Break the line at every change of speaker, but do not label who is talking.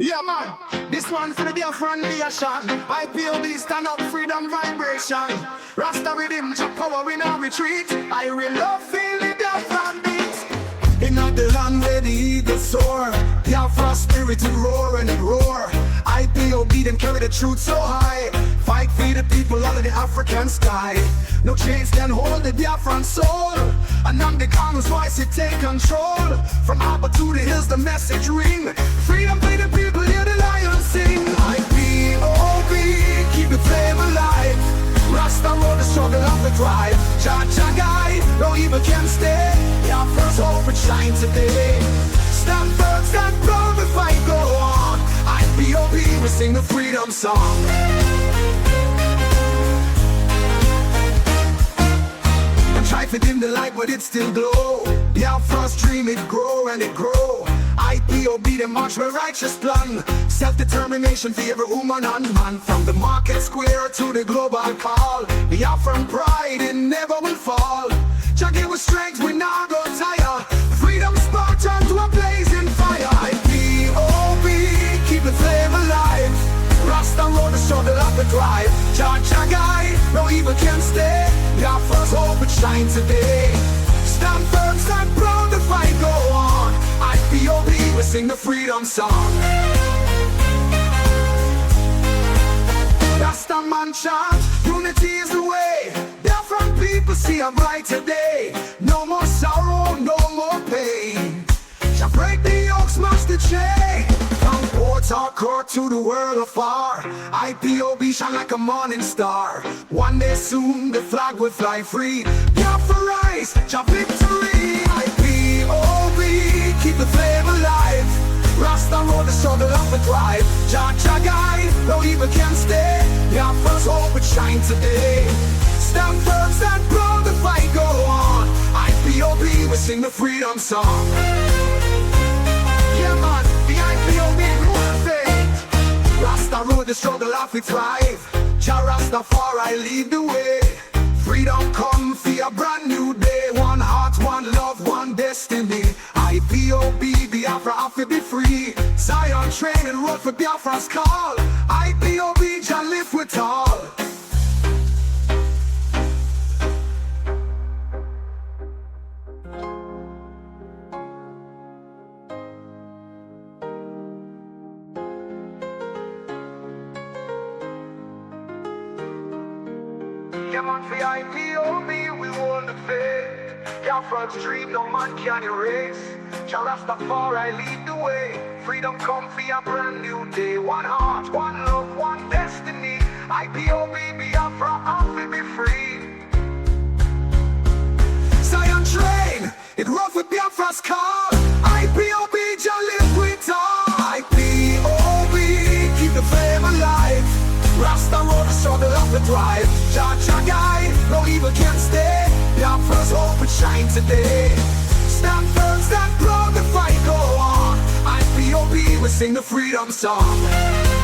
Yeah, man, this one for the Biafran nation. I.P.O.B stand up, freedom vibration. Rasta rhythm, Jah power in our retreat. I will love feel the Biafran beat. In the land where the eagles soar, Biafra spirit to roar and it roar. I.P.O.B them carry the truth so high. Fight for the people under the African sky. No chains can hold the Biafran soul. And on the Congo's voice it take control. From Abba to the hills the message ring. Freedom for the people, hear the lions sing. I.P.O.B, keep the flame alive. Rasta road the struggle of the drive. Jah guide, no evil can stay. Biafra's hope will shine today. Stand firm, stand proud, the fight go on. I.P.O.B, we sing the freedom song. Try to dim the light but it still glow. Biafra's dream it grow and it grow. I.P.O.B the march where righteous plan. Self-determination for every woman and man. From the market square to the global call. Biafran pride it never will fall. Jah give us strength we not go tire. Freedom spark turn to a blazing fire. I.P.O.B keep the flame alive. Rasta road the struggle of the drive. Jah guide, no evil can stay. Biafra's hope will shine today. Stand firm, stand proud, the fight go on. I.P.O.B we sing the freedom song. Rasta man chant, unity is the way. Biafran people see a brighter day. No more sorrow, no more pain. Shall break the yoke, smash the chain. From Port Harcourt to the world afar, I.P.O.B shine like a morning star. One day soon the flag will fly free. Biafra rise, Jah victory. I.P.O.B keep the flame alive. Rasta road the struggle of the drive. Jah guide, no evil can stay. Biafra's hope will shine today. Stand firm, stand proud, the fight go on. I.P.O.B we sing the freedom song. Yeah man, the I.P.O.B movement. Rasta road the struggle of its life. Jah Rastafari lead the way. Freedom come for a brand new day. One heart, one love, one destiny. I.P.O.B Biafra have to be free. Zion train and road for Biafra's call. I.P.O.B Jah live with all. Yeah man, for I.P.O.B we hold the faith. Biafra's dream no man can erase. Jah Rastafari lead the way. Freedom come for a brand new day. One heart, one love, one destiny. I.P.O.B Biafra have to be free. Zion train, it rough with Biafra's call. I.P.O.B Jah live with all. I.P.O.B keep the flame alive. Rasta road the struggle of the drive. Jah guide, no evil can stay. Biafra's hope will shine today. Stand firm, stand proud, the fight go on. I.P.O.B we sing the freedom song.